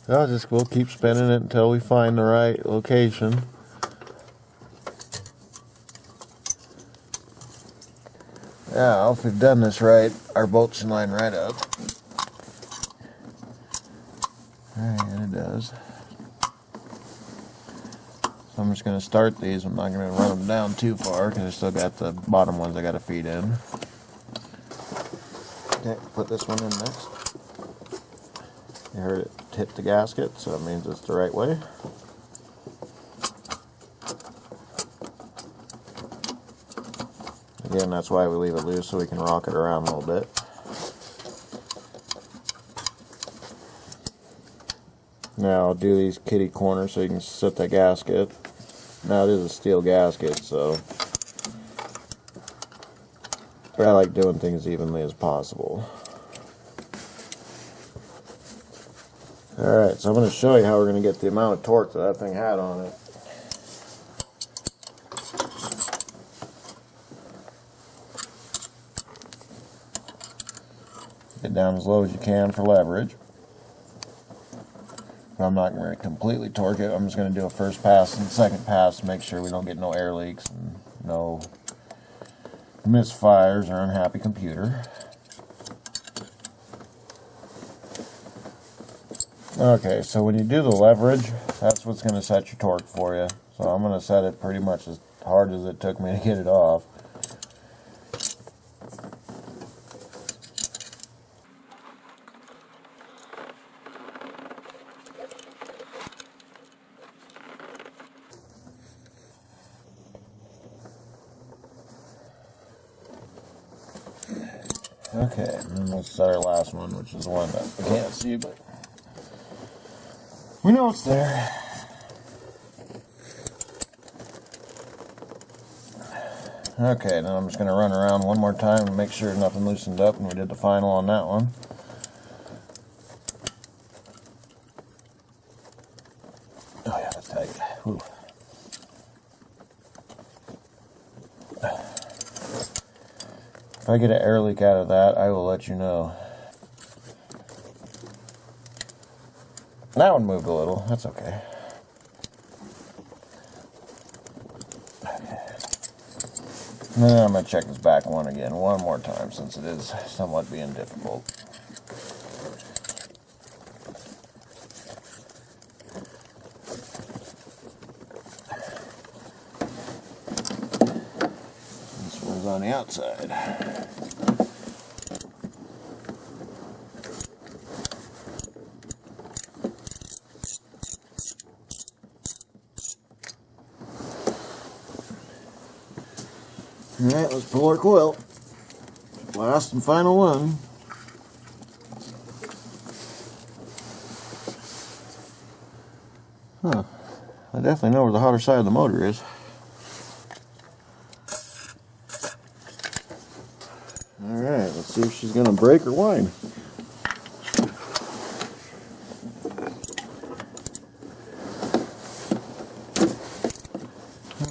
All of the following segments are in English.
We'll keep spinning it until we find the right location. Yeah, if we've done this right, our bolt should line right up. Alright, and it does. So I'm just going to start these. I'm not going to run them down too far because I still got the bottom ones I got to feed in. Okay, put this one in next. You heard it hit the gasket, so that means it's the right way. Again, that's why we leave it loose, so we can rock it around a little bit. Now I'll do these kitty corners so you can set the gasket. Now it is a steel gasket, so I like doing things evenly as possible. Alright, so I'm going to show you how we're going to get the amount of torque that thing had on it. Get down as low as you can for leverage. I'm not going to completely torque it. I'm just going to do a first pass and second pass to make sure we don't get no air leaks and no misfires or unhappy computer. Okay, so when you do the leverage, that's what's going to set your torque for you. So I'm going to set it pretty much as hard as it took me to get it off. Okay, and then let's set our last one, which is the one that we can't see, but we know it's there. Okay, now I'm just going to run around one more time and make sure nothing loosened up, and we did the final on that one. Oh yeah, that's tight. Whew. If I get an air leak out of that, I will let you know. That one moved a little. That's okay. And then I'm going to check this back one again one more time since it is somewhat being difficult. This one's on the outside. Alright, let's pull our coil. Last and final one. Huh. I definitely know where the hotter side of the motor is. Alright, let's see if she's going to break or whine.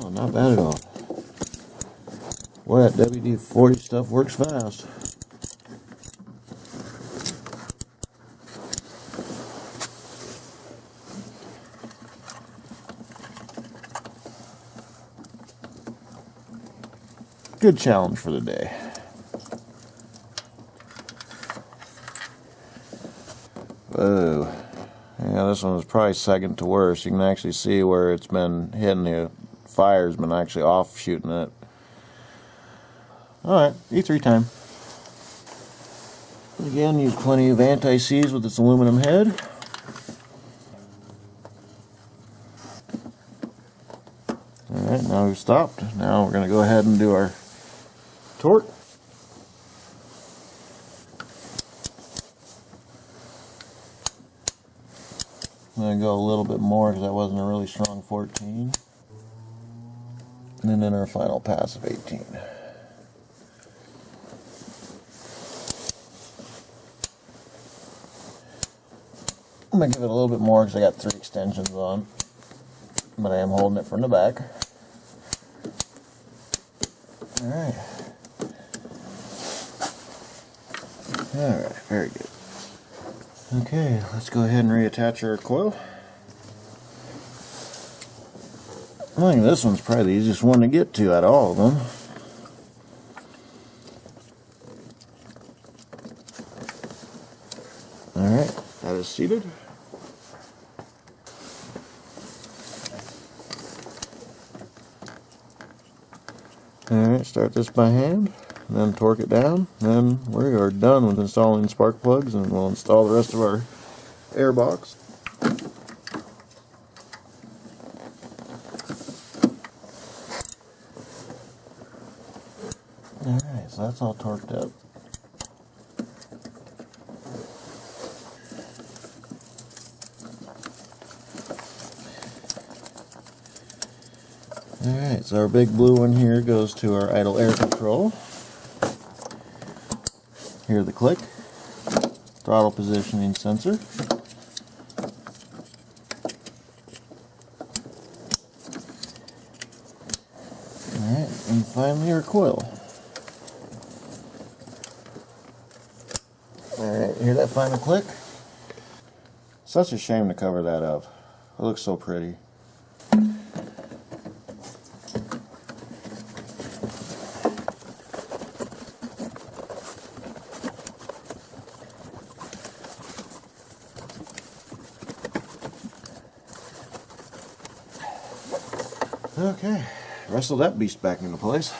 Oh, not bad at all. Boy, that WD-40 stuff works fast. Good challenge for the day. Whoa. Yeah, this one is probably second to worst. You can actually see where it's been hitting the fire's been actually offshooting it. Alright, E3 time. Again, use plenty of anti-seize with this aluminum head. Alright, now we've stopped. Now we're going to go ahead and do our torque. I'm going to go a little bit more because that wasn't a really strong 14. And then our final pass of 18. I'm going to give it a little bit more because I got 3 extensions on, but I am holding it from the back. Alright. Alright, very good. Okay, let's go ahead and reattach our coil. I think this one's probably the easiest one to get to out of all of them. Alright, that is seated. Alright, start this by hand, and then torque it down. Then we are done with installing spark plugs, and we'll install the rest of our air box. Alright, so that's all torqued up. Alright, so our big blue one here goes to our idle air control. Hear the click. Throttle positioning sensor. Alright, and finally our coil. Alright, hear that final click? Such a shame to cover that up. It looks so pretty. Okay, wrestle that beast back into place.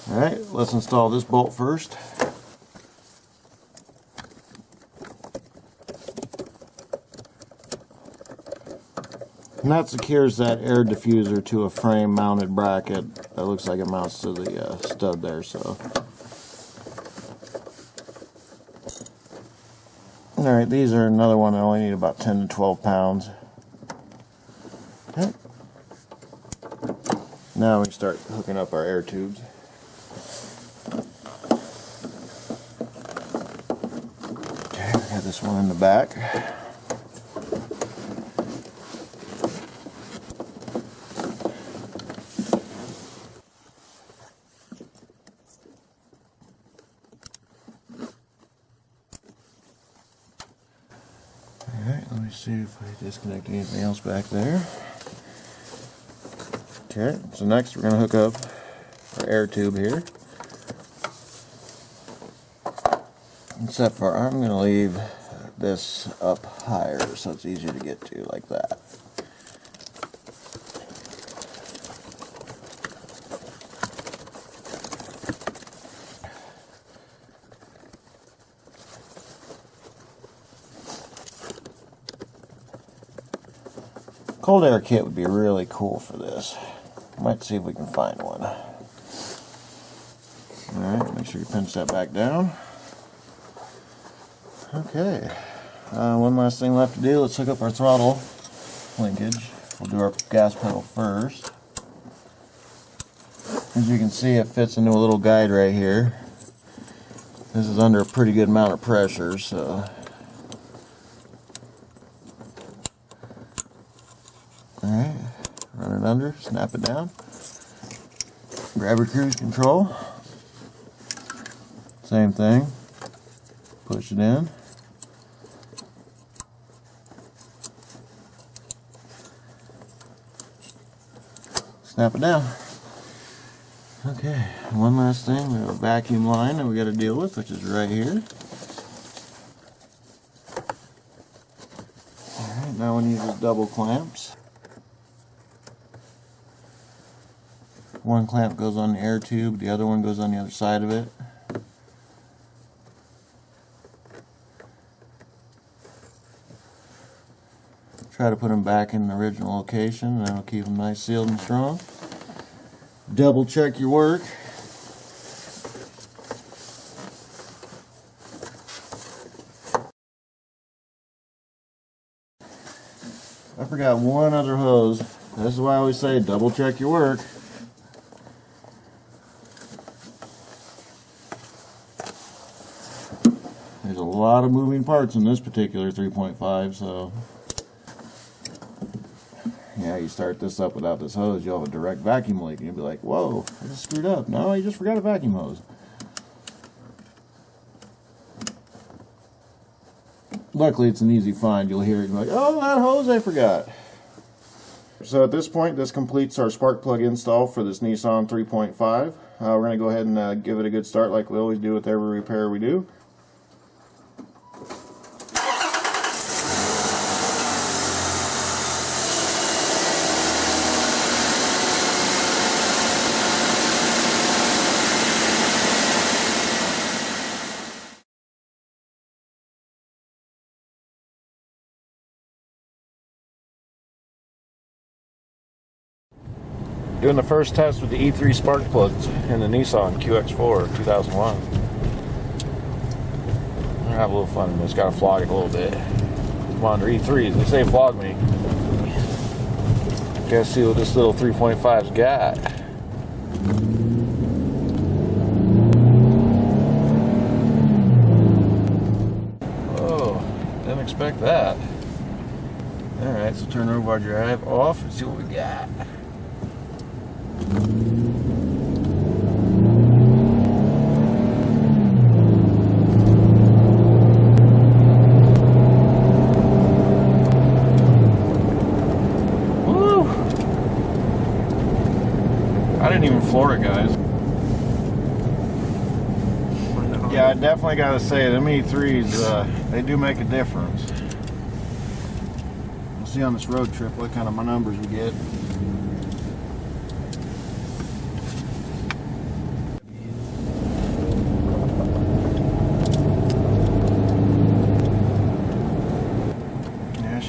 Alright, let's install this bolt first. And that secures that air diffuser to a frame mounted bracket that looks like it mounts to the stud there. So, alright, these are another one that only need about 10 to 12 pounds. Okay. Now we can start hooking up our air tubes. Okay, we got this one in the back. Alright, let me see if I disconnect anything else back there. Okay, so next we're going to hook up our air tube here. Except for I'm going to leave this up higher so it's easier to get to, like that. Cold air kit would be really cool for this. Might see if we can find one. Alright, make sure you pinch that back down. Okay, one last thing left to do. Let's hook up our throttle linkage. We'll do our gas pedal first. As you can see, it fits into a little guide right here. This is under a pretty good amount of pressure, so alright, run it under, snap it down, grab your cruise control, same thing, push it in, snap it down. Okay, one last thing, we have a vacuum line that we got to deal with, which is right here. Alright, now we need these double clamps. One clamp goes on the air tube, the other one goes on the other side of it. Try to put them back in the original location, and that'll keep them nice, sealed, and strong. Double check your work. I forgot one other hose. This is why I always say double check your work. There's a lot of moving parts in this particular 3.5, so yeah, you start this up without this hose, you'll have a direct vacuum leak, and you'll be like, whoa, I just screwed up. No, you just forgot a vacuum hose. Luckily, it's an easy find. You'll hear it and be like, oh, that hose I forgot. So at this point, this completes our spark plug install for this Nissan 3.5. We're going to go ahead and give it a good start like we always do with every repair we do. Doing the first test with the E3 spark plugs in the Nissan QX4 2001. I'm gonna have a little fun in this. Gotta flog it a little bit. Come on, they're E3s. They say flog me. Gotta see what this little 3.5's got. Oh, didn't expect that. Alright, so turn over drive off and see what we got. Woo! I didn't even floor it, guys. Yeah, I definitely gotta say, them E3s, they do make a difference. We'll see on this road trip what kind of numbers we get.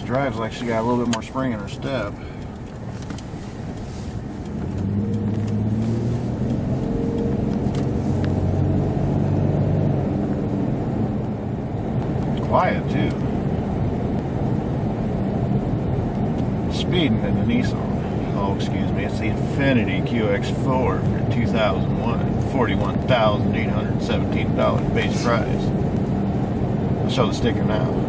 Drives like she got a little bit more spring in her step. Quiet too. Speeding in the Nissan. Oh, excuse me, it's the Infiniti QX4 for 2001 at $41,817 base price. I'll show the sticker now.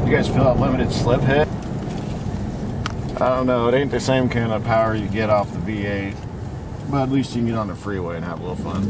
You guys feel unlimited slip hit? I don't know, it ain't the same kind of power you get off the V8, but at least you can get on the freeway and have a little fun.